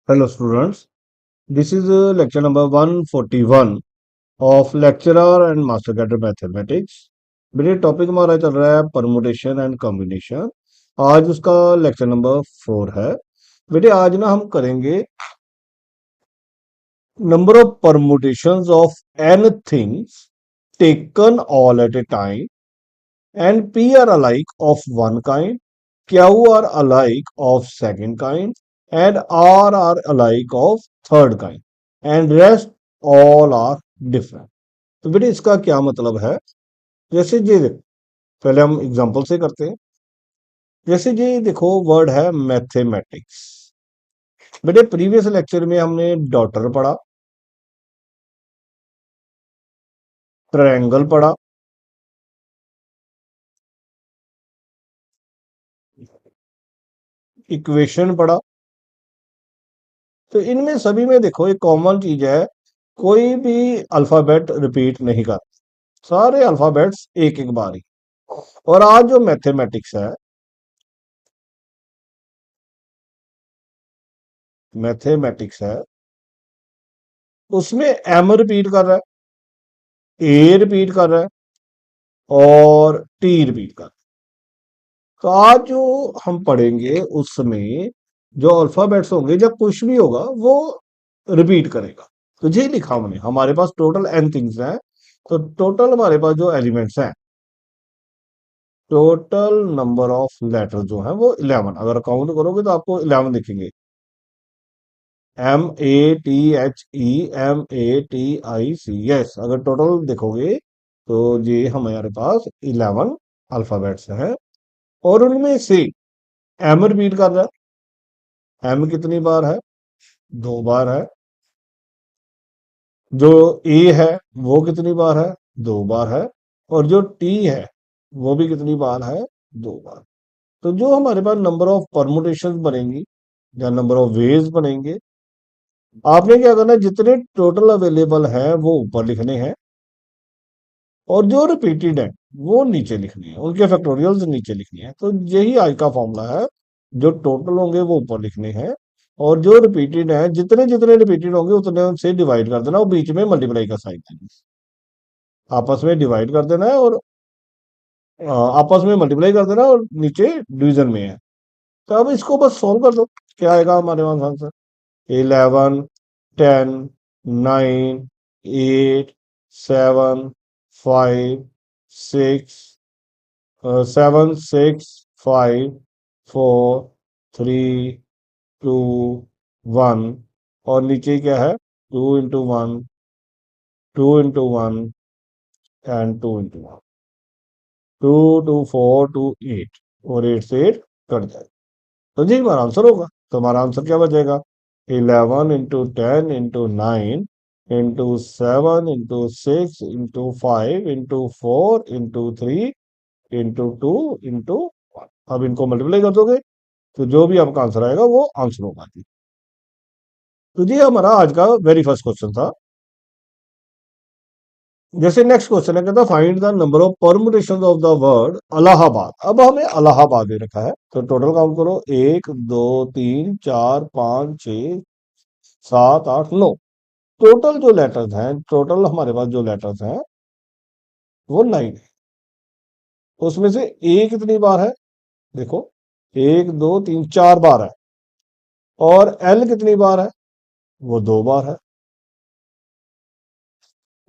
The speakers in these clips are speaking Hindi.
Hello students, this is lecture number 141 of lecturer and master cadre mathematics। मेरे टॉपिक हमारा चल रहा है परमुटेशन एंड कॉम्बिनेशन। आज उसका लेक्चर नंबर 4 है। बेटे आज ना हम करेंगे number of permutations of n things taken all at a time and P are alike of one kind, Q are alike of second kind, and R are alike of third kind, and rest all are different। तो बेटे इसका क्या मतलब है? जैसे ये देखो, पहले हम एग्जांपल से करते हैं। जैसे ये देखो वर्ड है मैथमेटिक्स। बेटे प्रीवियस लेक्चर में हमने डॉटर पढ़ा, ट्रायंगल पढ़ा, इक्वेशन पढ़ा। तो इनमें सभी में देखो एक कॉमन चीज है, कोई भी अल्फाबेट रिपीट नहीं कर, सारे अल्फाबेट्स एक एक बार ही। और आज जो मैथमेटिक्स है उसमें एम रिपीट कर रहा है, ए रिपीट कर रहा है और टी रिपीट कर रहा है। तो आज जो हम पढ़ेंगे उसमें जो अल्फाबेट्स होंगे, जब कुछ भी होगा वो रिपीट करेगा। तो ये लिखा हमने, हमारे पास टोटल एन थिंग्स हैं। तो टोटल हमारे पास जो एलिमेंट्स हैं, टोटल नंबर ऑफ लेटर जो है वो 11। अगर काउंट करोगे तो आपको 11 दिखेंगे। MATHEMATIC, अगर टोटल देखोगे तो ये हमारे पास 11 अल्फाबेट्स हैं। और उनमें से एम रिपीट कर रहा है। एम कितनी बार है? 2 बार है। जो ए है वो कितनी बार है? 2 बार है। और जो टी है वो भी कितनी बार है? 2 बार। तो जो हमारे पास नंबर ऑफ परमुटेशन बनेंगी या नंबर ऑफ वेज बनेंगे, आपने क्या करना है, जितने टोटल अवेलेबल हैं वो ऊपर लिखने हैं और जो रिपीटेड है वो नीचे लिखने हैं, उनके फैक्टोरियल्स नीचे लिखने हैं। तो यही आज का फॉर्मूला है। जो टोटल होंगे वो ऊपर लिखने हैं और जो रिपीटेड है, जितने जितने रिपीटेड होंगे उतने उनसे डिवाइड कर देना और बीच में मल्टीप्लाई का साइन देना। आपस में डिवाइड कर देना है और आपस में मल्टीप्लाई कर देना और नीचे डिवीजन में है। तो अब इसको बस सॉल्व कर दो, क्या आएगा हमारे पास आंसर? 11, 10, 9, 8, 7, 5, 6, 7, 6, 5, 4, 3, 2, 1। और नीचे क्या है? 2 into 1, 2 into 1 एंड 2 into 1। 2 2 4 2 8 और 8 से 8 कट जाए तो जी हमारा आंसर होगा। तो हमारा आंसर क्या बचेगा? 11 into 10 into 9 into 7 into 6 into 4 into 3 into 2 into 1। अब इनको मल्टीप्लाई कर दोगे तो जो भी आपका आंसर आएगा वो आंसर होगा जी। तो जी हमारा आज का वेरी फर्स्ट क्वेश्चन था। जैसे नेक्स्ट क्वेश्चन है, कहता find the number of permutation of the word Allahabad. अब हमें अलाहाबाद दे रखा है तो टोटल काउंट करो, 1 2 3 4 5 6 7 8 9। टोटल जो लेटर्स हैं, टोटल हमारे पास जो लेटर्स हैं वो 9 है। उसमें से ए कितनी बार है? देखो, 1 2 3 4 बार है। और एल कितनी बार है? वो 2 बार है।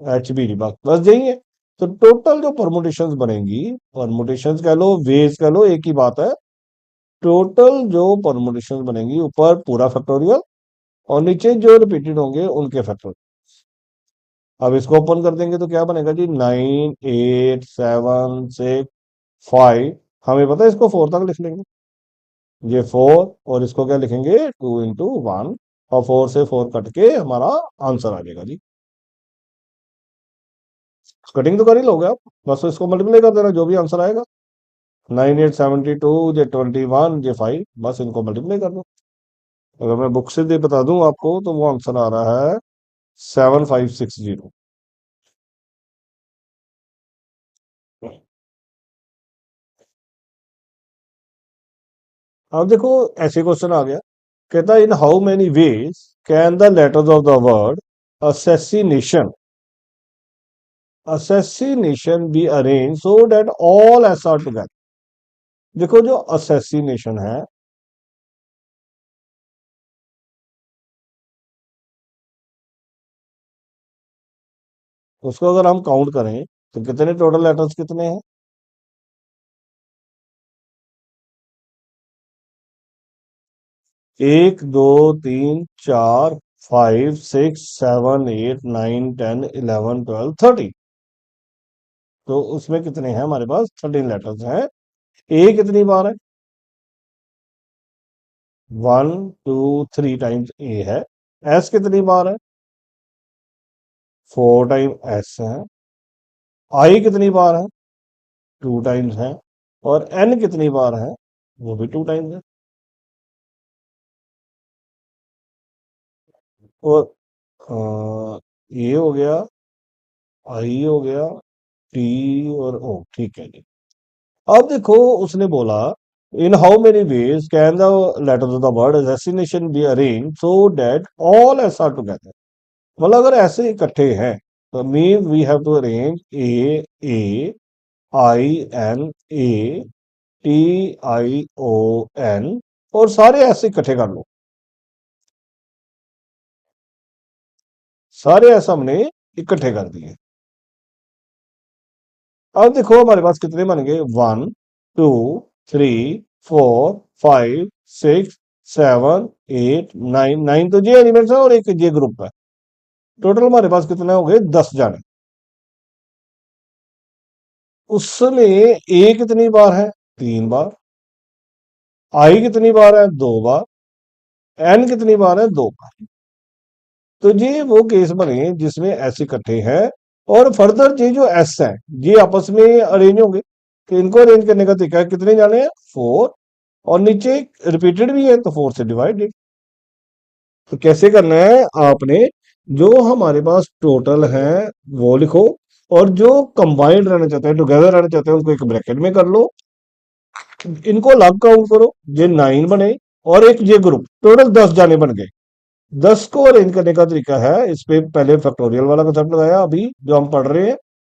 एच भी नहीं, बस यही है। तो टोटल जो परमुटेशंस बनेंगी, परमुटेशंस कह लो, वेज कह लो, एक ही बात है। टोटल जो परमुटेशंस बनेंगी, ऊपर पूरा फैक्टोरियल और नीचे जो रिपीटेड होंगे उनके फैक्टोरियल। अब इसको ओपन कर देंगे तो क्या बनेगा जी? 9 8 7 6 5। हमें पता है इसको 4 तक लिख लेंगे, ये 4। और इसको क्या लिखेंगे? 2 into 1। और 4 से 4 कट के हमारा आंसर आ जाएगा जी। कटिंग तो कर ही लोगे आप, बस इसको मल्टीप्लाई कर देना जो भी आंसर आएगा। 9 8 72 जे 21 जे 5, बस इनको मल्टीप्लाई कर दो। अगर मैं बुक से दे बता दूं आपको तो वो आंसर आ रहा है 7560। अब देखो ऐसे क्वेश्चन आ गया कहता इन how many ways can the letters of the word assassination assassination be arranged so that all s are together। देखो जो assassination है उसको अगर हम काउंट करें तो कितने टोटल लेटर्स कितने हैं? एक दो तीन चार 5 6 7 8 9 10 11 12 13। तो उसमें कितने हैं हमारे पास? 13 लेटर्स हैं। ए कितनी बार है? 1 2 3 टाइम्स ए है। एस कितनी बार है? 4 टाइम एस है। आई कितनी बार है? 2 टाइम्स है। और एन कितनी बार है? वो भी 2 टाइम्स है। और ये हो गया, आई हो गया, टी और ओ, ठीक है जी। अब देखो उसने बोला in how many ways can the letters of the word assassination be arrange so that all S are together. मतलब अगर ऐसे इकट्ठे हैं तो mean we have to arrange A I N A T I O N और सारे ऐसे इकट्ठे कर लो। सारे ऐसा हमने इकट्ठे कर दिए। अब देखो हमारे पास कितने बन गए? 1 2 3 4 5 6 7 8 9। 9 तो ये एलिमेंट्स है और एक ये ग्रुप है। टोटल हमारे पास कितने हो गए? 10 जाने। उसमें ए कितनी बार है? 3 बार। आई कितनी बार है? 2 बार। एन कितनी बार है? 2 बार। तो ये वो केस बने जिसमें एस इकट्ठे हैं और फर्दर ये जो एस है ये आपस में अरेंज होंगे। तो इनको अरेंज करने का तरीका है, कितने जाने हैं? 4। और नीचे रिपीटेड भी है तो 4 से डिवाइडेड। तो कैसे करना है आपने? जो हमारे पास टोटल है वो लिखो और जो कंबाइंड रहना चाहते हैं, टुगेदर रहना चाहते हैं, उनको एक ब्रैकेट में कर लो। इनको अलग काउंट करो, ये 9 बने और एक ये ग्रुप, टोटल 10 जाने बन गए। 10 को अरेंज करने का तरीका है, इस पे पहले फैक्टोरियल वाला कंसेप्ट लगाया, अभी जो हम पढ़ रहे हैं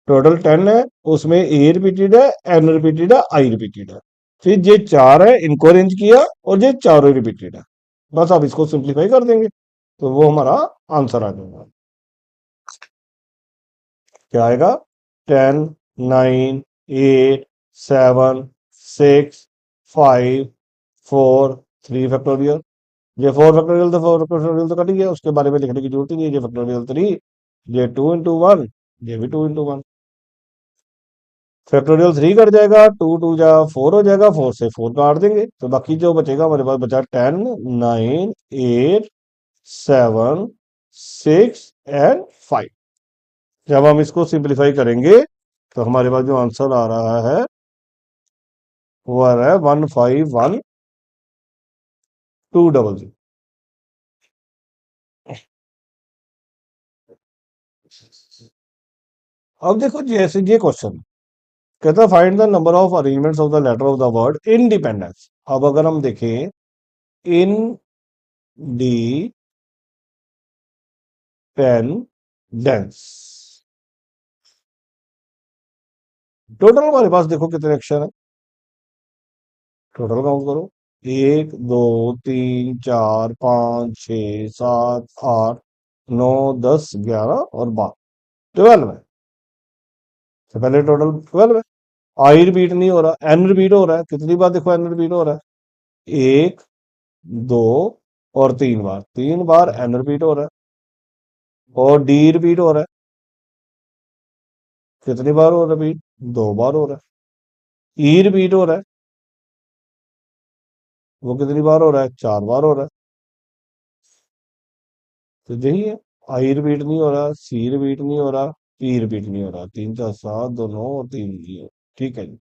टोटल 10 है, उसमें ए रिपीटेड है, एन रिपीटेड है, आई रिपीटेड है। फिर ये 4 है, इनको अरेंज किया और ये चारों रिपीटेड है। बस आप इसको सिंप्लीफाई कर देंगे तो वो हमारा आंसर आ जाएगा। क्या आएगा? 10 9 8 7 6 5 4 3 फैक्टोरियल। ये 4 फैक्टोरियल तो कट गया, उसके बारे में लिखने की जरूरत ही नहीं है। ये फैक्टोरियल 3, ये 2 into 1, ये भी 2 into 1। फैक्टोरियल 3 कट जाएगा, 2 2 जा 4 हो जाएगा, 4 से 4 काट देंगे तो बाकी जो बचेगा हमारे पास बचा 10 9 8 7 6 एंड 5। जब हम इसको सिंप्लीफाई करेंगे तो हमारे पास जो आंसर आ रहा है वो आ रहा है 151 200। अब देखो जैसे ये क्वेश्चन कहता है find the number of arrangements of the letter of the word independence. अब अगर हम देखें independence, total हमारे पास देखो कितने अक्षर है, टोटल काउंट करो। 1 2 3 4 5 6 7 8 9 10 11 और 12, 12 है। तो पहले टोटल 12 है। आई रिपीट नहीं हो रहा, एन रिपीट हो रहा है। कितनी बार देखो एन रिपीट हो रहा है? 1 2 और 3 बार, 3 बार एन रिपीट हो रहा है। और डी रिपीट हो रहा है, कितनी बार हो रहा है? रिपीट 2 बार हो रहा है। ई रिपीट हो रहा है, वो कितनी बार हो रहा है? 4 बार हो रहा है। तो यही है, आई रिपीट नहीं हो रहा, सी रिपीट नहीं हो रहा, ई रिपीट नहीं हो रहा। 3 4 7 2 9 और 3 0। ठीक है जी।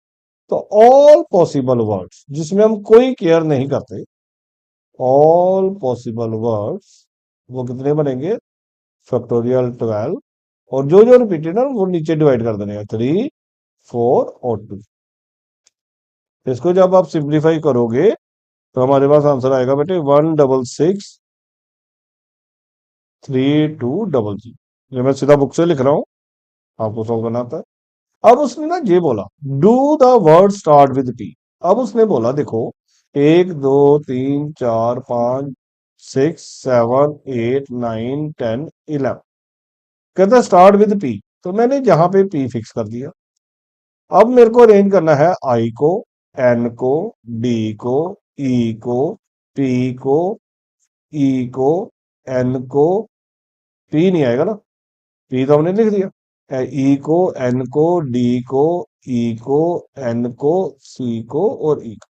तो ऑल पॉसिबल वर्ड्स जिसमें हम कोई केयर नहीं करते, ऑल पॉसिबल वर्ड्स वो कितने बनेंगे? फैक्टोरियल 12। और जो जो रिपीटेड है वो नीचे डिवाइड कर देने 3 4 और 2। इसको जब आप सिंप्लीफाई करोगे तो हमारे पास आंसर आएगा बेटे 1663200। ये मैं सीधा बुक से लिख रहा हूँ, आपको सॉल्व करना आता है। अब उसने ना ये बोला, do the word start with P. अब उसने बोला देखो, 1 2 3 4 5 6 7 8 9 10 11, कहता स्टार्ट विद पी। तो मैंने जहां पे पी फिक्स कर दिया। अब मेरे को अरेंज करना है आई को, एन को, डी को, ई को, पी को, ई को, एन को। पी नहीं आएगा ना, पी तो हमने लिख दिया। ई को, एन को, डी को, ई को, एन को, सी को और ई को।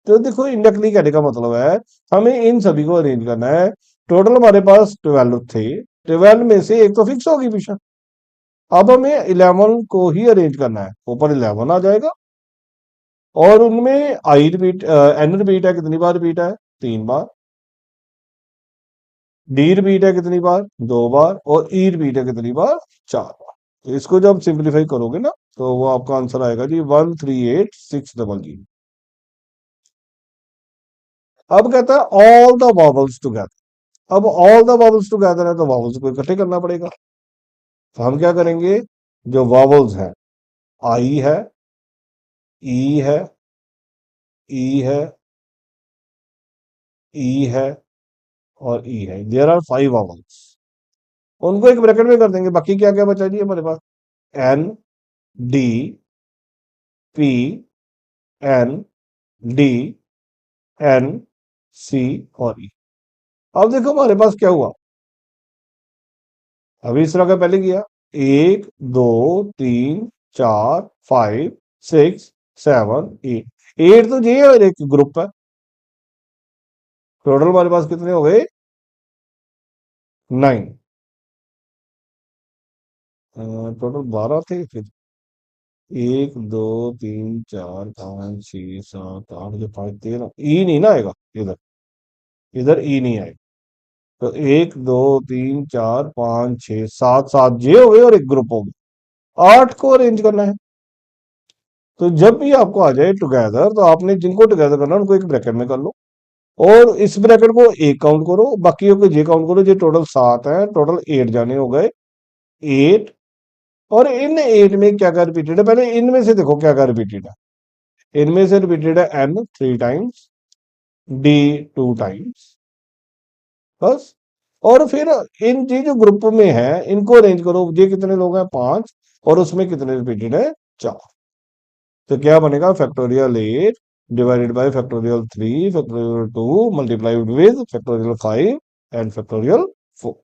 तो देखो इंडायरेक्टली कहने का मतलब है हमें इन सभी को अरेंज करना है। टोटल हमारे पास 12 थे, 12 में से एक तो फिक्स होगी पीछे। अब हमें 11 को ही अरेंज करना है, ऊपर 11 आ जाएगा। और उनमें आई रिपीट, एन रिपीट है, कितनी बार रिपीट है? 3 बार। डी रिपीट है कितनी बार? 2 बार। और ई रिपीट है कितनी बार? 4 बार। तो इसको जब सिंप्लीफाई करोगे ना, तो वो आपका आंसर आएगा जी 138600। अब कहता है ऑल द वॉवल्स टुगेदर। अब ऑल द वॉवल्स टुगेदर है तो वॉवल्स को इकट्ठे करना पड़ेगा। तो हम क्या करेंगे, जो वॉवल्स हैं, आई है, ई है, ई है, ई है और ई है। There are 5 vowels. उनको एक ब्रैकेट में कर देंगे। बाकी क्या क्या बचा जी हमारे पास? N, D, P, N, D, N, C और ई। अब देखो हमारे पास क्या हुआ, अभी इस तरह का पहले किया। 1 2 3 4 5 6 7 8। 8 तो ये और एक ग्रुप है। टोटल हमारे पास कितने हो गए? 9। टोटल 12 थे फिर। 1 2 3 4 5 6 7 8 जो 5 13 ई नहीं ना आएगा इधर, इधर ई नहीं आएगा। तो 1 2 3 4 5 6 7, 7 जे हो गए और एक ग्रुप हो गया। 8 को अरेंज करना है। तो जब भी आपको आ जाए टुगेदर, तो आपने जिनको टुगेदर करना है उनको एक ब्रैकेट में कर लो। और इस ब्रैकेट को एक काउंट करो, बाकी को जे काउंट करो। ये टोटल 7 है, टोटल 8 जाने हो गए। 8। और इन 8 में क्या क्या रिपीटेड है, पहले इनमें से देखो क्या क्या रिपीटेड है। इनमें से रिपीटेड है एन 3 टाइम्स, डी 2 टाइम्स, बस। और फिर इन जी जो ग्रुप में है इनको अरेंज करो। ये कितने लोग हैं? 5। और उसमें कितने रिपीटेड है? 4। तो क्या बनेगा? Factorial 8 divided by factorial 3 factorial 2 multiplied with factorial 5 and factorial 4।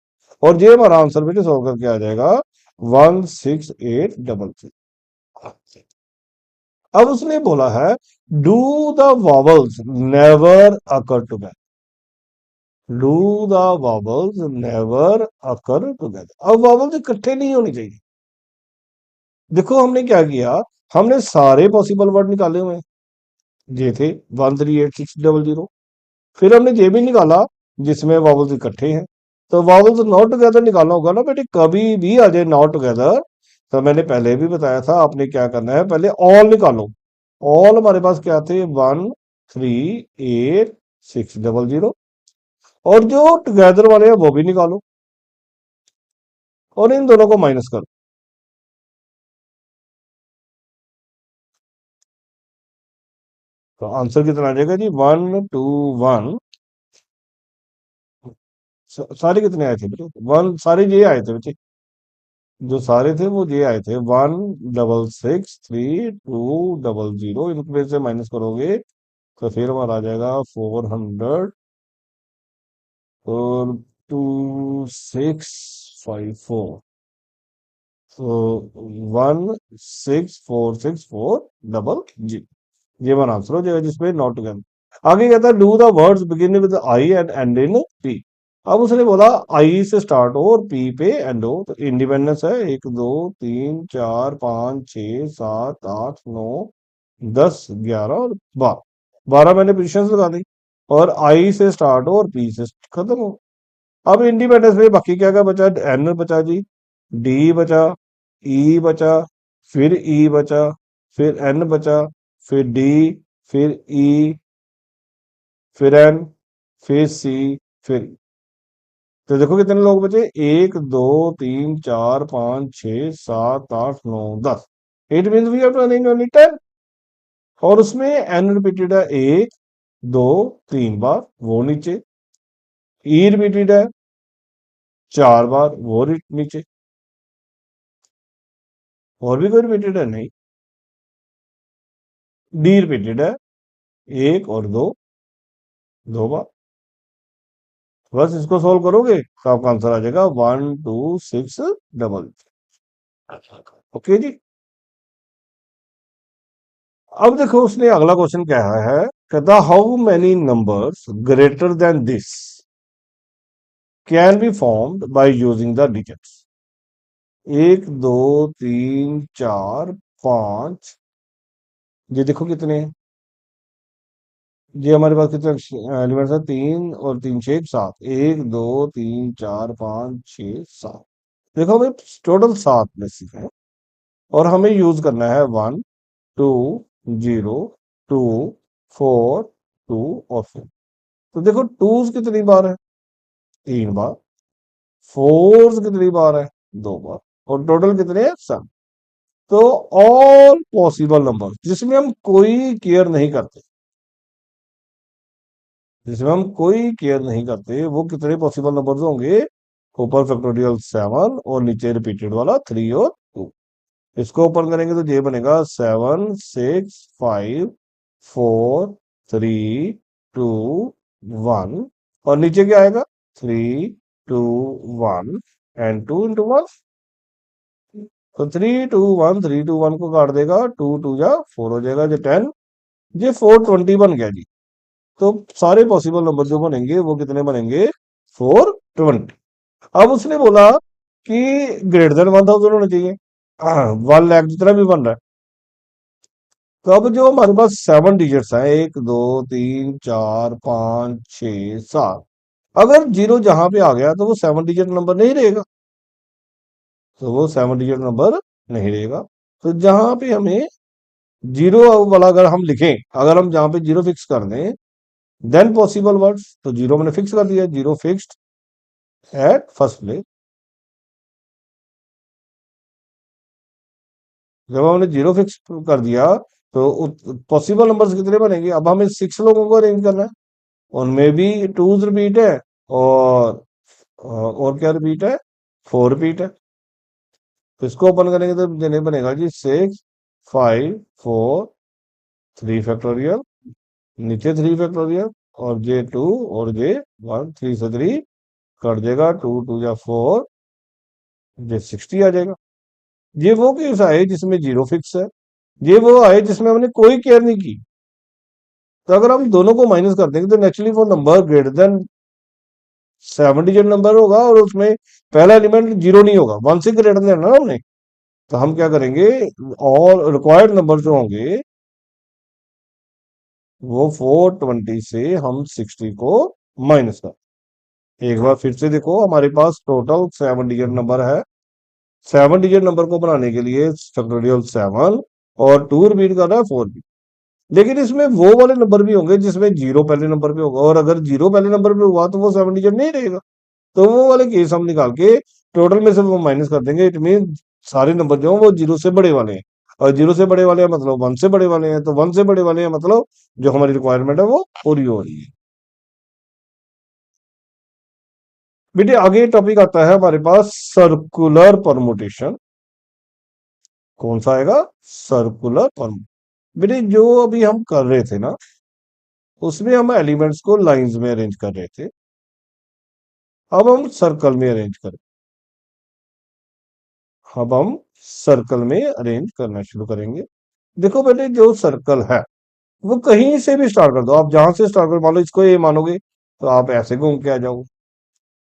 और ये हमारा आंसर बेटे सॉल्व करके आ जाएगा 16833। अब उसने बोला है do the vowels never occur together. Do the vowels never occur together. अब वॉवल्स इकट्ठे नहीं होनी चाहिए। देखो हमने क्या किया, हमने सारे पॉसिबल वर्ड निकाले हुए हैं। ये थे 1386000। फिर हमने ये भी निकाला जिसमें वॉवल्स इकट्ठे हैं। तो वॉवल्स नॉट टुगेदर निकालना होगा ना बेटे, कभी भी आ जाए नॉट टुगेदर। तो मैंने पहले भी बताया था आपने क्या करना है, पहले ऑल निकालो। ऑल हमारे पास क्या थे? 1386000। और जो टुगेदर वाले हैं वो भी निकालो और इन दोनों को माइनस करो। तो आंसर कितना आ जाएगा जी? 121। सारे कितने आए थे बेटे? वन सारे ये आए थे बेटे, जो सारे थे वो ये आए थे। 1 6 6 3 2 0। इनमें से माइनस करोगे तो फिर हमारा आ जाएगा 400 और 2654। तो 1646400। ये वन आंसर हो जाएगा जिसमें नॉट टुगेदर। आगे कहता है do the words begin with I and and in P. अब उसने बोला आई से स्टार्ट हो और पी पे एंड हो। तो इंडिपेंडेंस है 1 2 3 4 5 6 7 8 9 10 11 और 12। 12 मैंने पोजिशन लगा दी। और आई से स्टार्ट हो और पी से खत्म हो। अब इंडिपेंडेंस में बाकी क्या क्या बचा? एन बचा जी, डी बचा, ई बचा, फिर ई बचा, फिर एन बचा, फिर डी, फिर ई, फिर एन, फिर सी, फिर E। तो देखो कितने लोग बचे, 1 2 3 4 5 6 7 8 9 10। It mean we are running only 10। और उसमें एन रिपीटेड है 1 2 3 बार, वो नीचे। ई रिपीटेड है 4 बार, वो नीचे। और भी कोई रिपीटेड है नहीं। डी रिपीटेड है 1 और 2, 2 बार। बस इसको सोल्व करोगे तो आपका आंसर आ जाएगा 1 2 6 डबल। ओके जी। अब देखो उसने अगला क्वेश्चन क्या है, कहता how many numbers greater than this can be formed by using the digits. 1 2 3 4 5, ये देखो कितने हैं। ये हमारे पास कितने एलिमेंट्स है, 3 और 3 6 7, 1 2 3 4 5 6 7। देखो हमें टोटल 7 बेसिक है, और हमें यूज करना है 1 2 0 2 4 2 और 4। तो देखो टूज कितनी बार है, 3 बार। फोर्स कितनी बार है, 2 बार। और टोटल कितने हैं, 7। तो ऑल पॉसिबल नंबर जिसमें हम कोई केयर नहीं करते, जिसमें हम कोई केयर नहीं करते, वो कितने पॉसिबल नंबर्स होंगे, ऊपर फैक्टोरियल 7 और नीचे रिपीटेड वाला 3 और 2। इसको ओपन करेंगे तो ये बनेगा 7 6 5 4 3 2 1। और नीचे क्या आएगा, 3 2 1 एंड 2 into 1। तो 3 2 1 को काट देगा, 2 2 जा 4 हो जाएगा, जो 10। ये 420 बन गया जी। तो सारे पॉसिबल नंबर जो बनेंगे वो कितने बनेंगे, 420। अब उसने बोला कि ग्रेटर देन 1000 होना चाहिए, 1 लाख जितना भी बन रहा है। तो अब जो हमारे पास 7 डिजिट्स हैं, 1 2 3 4 5 6 7, अगर जीरो जहां पे आ गया तो वो 7 डिजिट नंबर नहीं रहेगा। तो वो 7 डिजिट नंबर नहीं रहेगा। तो जहां पे हमें जीरो वाला अगर हम लिखें, अगर हम जहां पे जीरो फिक्स कर दें, देन पॉसिबल वर्ड्स, तो जीरो मैंने फिक्स कर दिया, zero fixed at first place. जब हमने जीरो फिक्स कर दिया तो पॉसिबल नंबर्स कितने बनेंगे, अब हमें 6 लोगों को अरेंज करना है। उनमें भी टूज रिपीट है, और क्या रिपीट है, 4 रिपीट है। तो इसको ओपन करेंगे तो देने बनेगा जी 6 5 4 3 फैक्टोरियल, नीचे 3 फैक्टोरियल, और J2 और J1, 3 से 3 कट जाएगा, 2 2 जा 4, J60 आ जाएगा। ये वो केस आए जिसमें जीरो फिक्स है, ये वो आए जिसमें हमने कोई केयर नहीं की। तो अगर हम दोनों को माइनस कर देंगे तो नेचुरली वो number greater than 7 digit number होगा, और उसमें पहला एलिमेंट जीरो नहीं होगा, 1 से ग्रेटर देन ना हमने। तो हम क्या करेंगे, और रिक्वायर्ड नंबर जो होंगे वो 420 से हम 60 को माइनस कर। एक बार फिर से देखो, हमारे पास टोटल 7 डिजिट नंबर है। 7 डिजिट नंबर को बनाने के लिए फैक्टोरियल 7 और 2 रिपीट कर रहा है, 4 भी। लेकिन इसमें वो वाले नंबर भी होंगे जिसमें जीरो पहले नंबर पे होगा, और अगर जीरो पहले नंबर पे हुआ तो वो 7 डिजिट नहीं रहेगा। तो वो वाले केस हम निकाल के टोटल में से वो माइनस कर देंगे। इट मीन सारे नंबर जो हैं वो जीरो से बड़े वाले हैं, और जीरो से बड़े वाले हैं मतलब 1 से बड़े वाले हैं, तो 1 से बड़े वाले हैं मतलब जो हमारी रिक्वायरमेंट है वो पूरी हो रही है। बेटे आगे टॉपिक आता है हमारे पास सर्कुलर परमुटेशन। कौन सा आएगा, सर्कुलर परमुटेशन। बेटे जो अभी हम कर रहे थे ना, उसमें हम एलिमेंट्स को लाइंस में अरेंज कर रहे थे। अब हम सर्कल में अरेंज करें, अब हम सर्कल में अरेंज करना शुरू करेंगे। देखो बेटे जो सर्कल है वो कहीं से भी स्टार्ट कर दो, आप जहां से स्टार्ट करो, मान लो इसको ए मानोगे तो आप ऐसे घूम के आ जाओगे,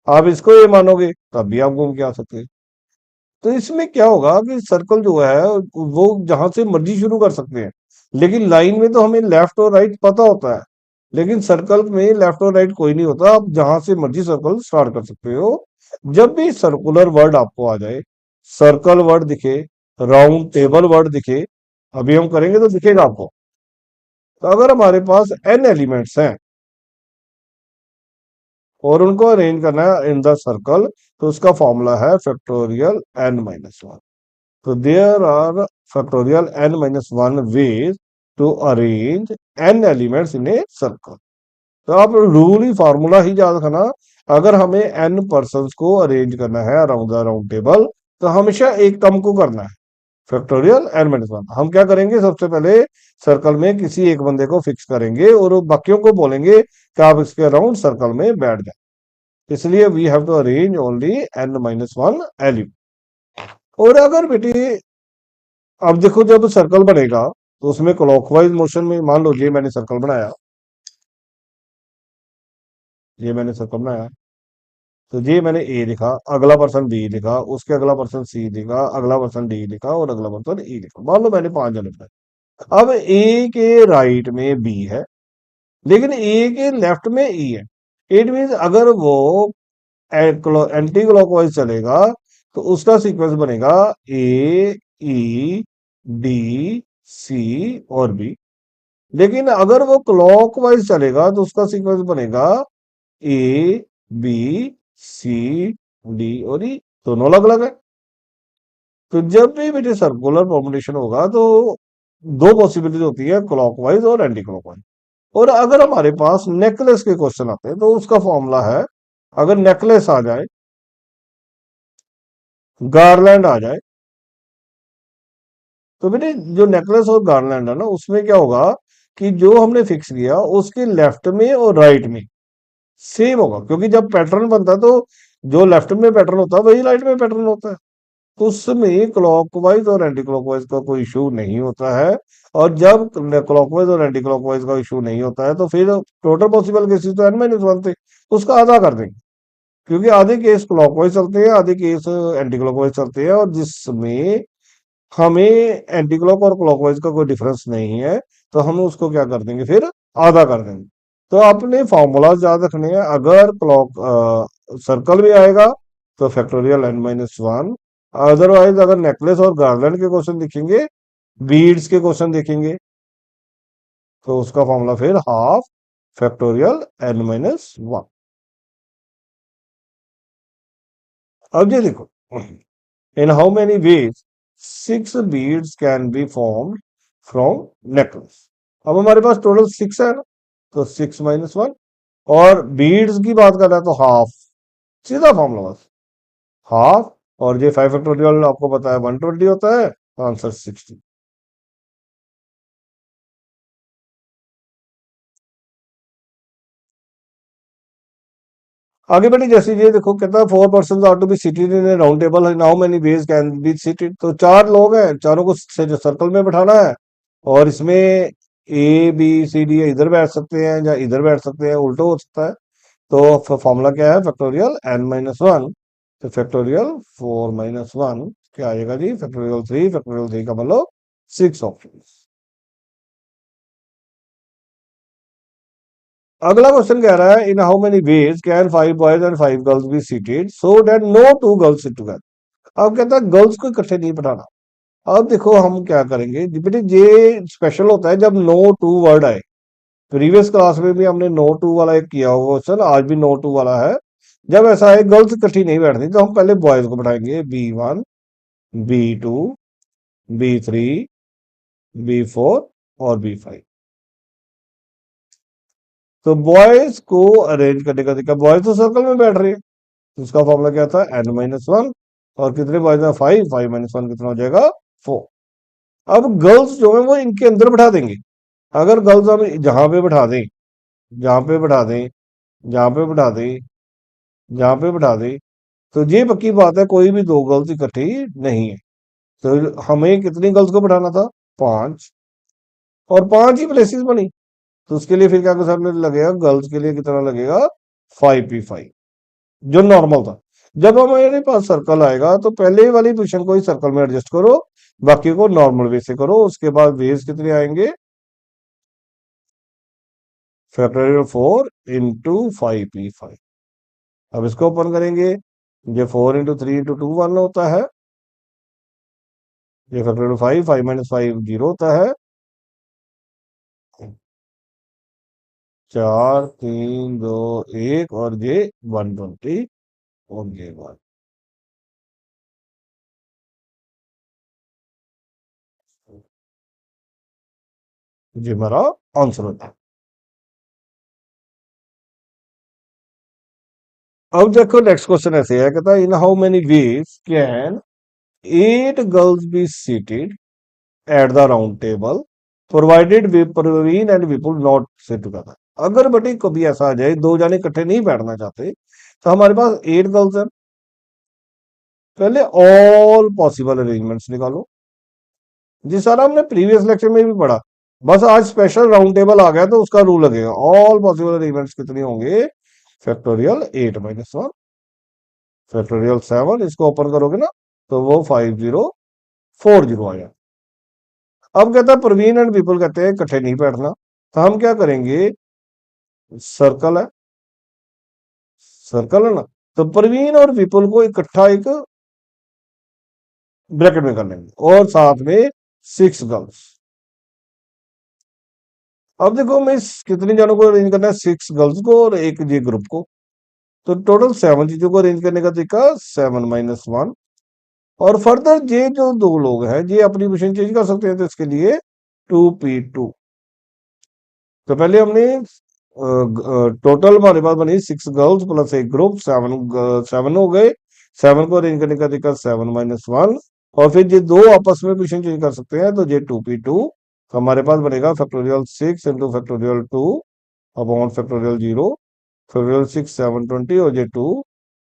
आप इसको ए मानोगे तब भी आप घूम के आ सकते हैं। तो इसमें क्या होगा कि सर्कल जो है वो जहां से मर्जी शुरू कर सकते हैं, लेकिन लाइन में तो हमें लेफ्ट और राइट पता होता है, लेकिन सर्कल में लेफ्ट और राइट कोई नहीं होता, आप जहां से मर्जी सर्कल स्टार्ट कर सकते हो। जब भी सर्कुलर वर्ड आपको आ जाए, सर्कल वर्ड दिखे, राउंड टेबल वर्ड दिखे, अभी हम करेंगे तो दिखेगा आपको। तो अगर हमारे पास n एलिमेंट्स हैं, और उनको अरेंज करना है इन द सर्कल, तो उसका फॉर्मूला है फैक्टोरियल n-1। तो there are factorial n-1 ways to arrange n elements in a circle. तो आप रूल ही फार्मूला ही याद रखना, अगर हमें n पर्सन को अरेंज करना है अराउंड द राउंड टेबल, तो हमेशा एक टर्म को करना है फैक्टोरियल n-1। हम क्या करेंगे, सबसे पहले सर्कल में किसी एक बंदे को फिक्स करेंगे और बाकियों को बोलेंगे कि आप इसके अराउंड सर्कल में बैठ जाए। इसलिए we have to arrange only n-1 element. और अगर बेटी अब देखो जब सर्कल बनेगा तो उसमें क्लॉकवाइज मोशन में, मान लो ये मैंने सर्कल बनाया, ये मैंने सर्कल बनाया, तो ये मैंने ए लिखा, अगला पर्सन बी लिखा, उसके अगला पर्सन सी लिखा, अगला पर्सन डी लिखा और अगला पर्सन ई लिखा। मान लो मैंने 5 जने बनाए। अब ए के राइट में बी है, लेकिन ए के लेफ्ट में ई है। इट मीन अगर वो एंटी क्लॉकवाइज चलेगा तो उसका सीक्वेंस बनेगा ए, ई, डी, सी और बी। लेकिन अगर वो क्लॉकवाइज चलेगा तो उसका सीक्वेंस बनेगा ए, बी, सी, डी और ई। दोनों अलग अलग है। तो जब भी बेटे सर्कुलर परमुटेशन होगा तो दो पॉसिबिलिटी होती है, क्लॉकवाइज और एंटी क्लॉकवाइज। और अगर हमारे पास नेकलेस के क्वेश्चन आते हैं तो उसका फॉर्मूला है, अगर नेकलेस आ जाए, गार्लैंड आ जाए, तो बेटे जो नेकलेस और गार्लैंड है ना, उसमें क्या होगा कि जो हमने फिक्स किया उसके लेफ्ट में और राइट में सेम होगा, क्योंकि जब पैटर्न बनता है तो जो लेफ्ट में पैटर्न होता है वही राइट में पैटर्न होता है। तो उसमें क्लॉकवाइज और एंटी क्लॉकवाइज का कोई इशू नहीं होता है। और जब क्लॉकवाइज और एंटी क्लॉकवाइज का इशू नहीं होता है तो फिर टोटल पॉसिबल केसेस तो n-1 थे, उसका आधा कर देंगे, क्योंकि आधे केस क्लॉकवाइज चलते हैं, आधे केस एंटी क्लॉकवाइज चलते हैं, और जिसमें हमें एंटी क्लॉक और क्लॉकवाइज का कोई डिफरेंस नहीं है तो हम उसको क्या कर देंगे, फिर आधा कर देंगे। तो आपने फॉर्मूलाज याद रखने हैं, अगर क्लॉक सर्कल भी आएगा तो फैक्टोरियल n-1। अदरवाइज अगर नेकलेस और गार्लैंड के क्वेश्चन दिखेंगे, बीड्स के क्वेश्चन देखेंगे, तो उसका फॉर्मूला फिर हाफ फैक्टोरियल n-1। अब ये देखो, इन how many veg 6 beads can be formed from necklace. अब हमारे पास टोटल 6 है ना, तो 6-1, और बीड्स की बात कर रहा है तो हाफ, सीधा फॉर्मूला बस हाफ। और ये 5 फैक्टोरियल आपको पता है 120 होता है, आंसर 60। आगे बढ़ी, जैसे ये देखो कहता है 4 person are to be seated in a round table, how many ways can be seated. तो 4 लोग हैं, चारों को सर्कल में बैठाना है, और इसमें ए, बी, सी, डी इधर बैठ सकते हैं या इधर बैठ सकते हैं, उल्टा हो सकता है। तो फॉर्मूला क्या है, फैक्टोरियल n-1। तो फैक्टोरियल 4-1 क्या आएगा जी, फैक्टोरियल 3, फैक्टोरियल 3 का मतलब 6 ऑप्शन। अगला क्वेश्चन कह रहा है, in how many ways can 5 boys and 5 girls be seated so that no 2 girls sit together. अब कहता है गर्ल्स को इकट्ठे नहीं बैठाना। अब देखो हम क्या करेंगे बेटे, ये स्पेशल होता है जब नो टू वर्ड आए। प्रीवियस क्लास में भी हमने नो टू वाला एक किया हुआ क्वेश्चन, आज भी नो टू वाला है। जब ऐसा है गर्ल्स इकट्ठी नहीं बैठती तो हम पहले बॉयज को बैठाएंगे, B1, B2, B3, B4 और B5। तो बॉयज को अरेंज करने का तरीका, बॉयज तो सर्कल में बैठ रहे हैं, तो उसका फॉर्मूला क्या था, n-1। और कितने बॉयज हैं, 5, 5-1 कितना हो जाएगा, 4। अब गर्ल्स जो है वो इनके अंदर बैठा देंगे। अगर गर्ल्स हम जहां पे बैठा दें, जहां पे बैठा दें, जहां पे बैठा दें, जहां पे बैठा दें, तो ये पक्की बात है कोई भी दो गर्ल्स इकट्ठी नहीं है। तो हमें कितनी गर्ल्स को बैठाना था, 5, और 5 ही प्लेसेस बनी। तो उसके लिए फिर क्या करना लगेगा, गर्ल्स के लिए कितना लगेगा, 5p5, जो नॉर्मल था। जब हमारे पास सर्कल आएगा तो पहले वाली पोजीशन को ही सर्कल में एडजस्ट करो, बाकी को नॉर्मल वे से करो। उसके बाद वेज कितने आएंगे, फैक्टोरियल 4 × 5p5। अब इसको ओपन करेंगे, ये 4 × 3 × 2 1 होता है, ये फैक्टोरियल 5, 5-5 0 होता है, 4 3 2 1 और ये 120 और ये 1। ये हमारा आंसर होता है। अब देखो नेक्स्ट क्वेश्चन ऐसे है, कहता है in how many ways can 8 girls be seated at the round table provided Praveen and Vipul not sit together. अगर बेटे कभी ऐसा आ जाए दो जाने इकट्ठे नहीं बैठना चाहते तो हमारे पास 8 गर्ल्स हैं। पहले ऑल पॉसिबल अरेंजमेंट्स निकालो, जी सारा हमने प्रीवियस लेक्चर में भी पढ़ा, बस आज स्पेशल राउंड टेबल आ गया तो उसका रूल लगेगा। ऑल पॉसिबल अरेंजमेंट्स कितने होंगे, फैक्टोरियल 8 - 1 फैक्टोरियल 7, इसको ओपन करोगे ना तो वो 5040 आया। अब कहता है प्रवीण एंड विपुल कहते हैं इकट्ठे नहीं बैठना, तो हम क्या करेंगे, सर्कल है, सर्कल है ना, तो प्रवीण और विपुल को इकट्ठा एक ब्रैकेट में कर लेंगे और साथ में 6 गर्ल्स। अब देखो मैं कितने जनों को अरेंज करना है, 6 गर्ल्स को और एक ये ग्रुप को, तो टोटल 7 चीजों को अरेंज करने का तरीका 7 - 1। और फर्दर ये जो दो लोग हैं ये अपनी पोजीशन चेंज कर सकते हैं, तो इसके लिए 2p2। तो पहले हमने टोटल हमारे पास बनी 6 गर्ल्स प्लस एक ग्रुप, 7 हो गए। 7 को अरेंज करने का तरीका 7 - 1। और फिर ये दो आपस में पोजीशन चेंज कर सकते हैं, तो ये 2p2। तो हमारे पास बनेगा factorial 6 into factorial 2 upon factorial 0, factorial 6 720 और ये 2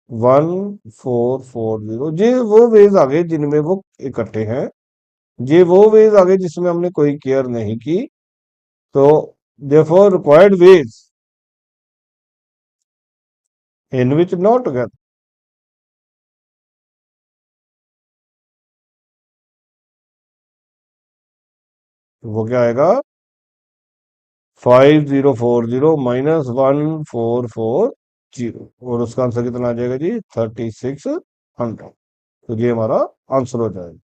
1440। ये वो वेज आ गए जिनमें वो इकट्ठे हैं, ये वो वेज आ गए जिसमें हमने कोई केयर नहीं की। तो therefore required ways in which not together, तो वो क्या आएगा 5040 - 1440 और उसका आंसर कितना आ जाएगा जी 3600। तो ये हमारा आंसर हो जाएगा।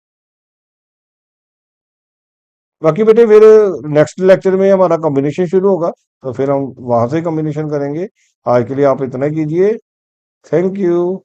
बाकी बेटे फिर नेक्स्ट लेक्चर में हमारा कॉम्बिनेशन शुरू होगा, तो फिर हम वहां से कॉम्बिनेशन करेंगे। आज के लिए आप इतना कीजिए। Thank you.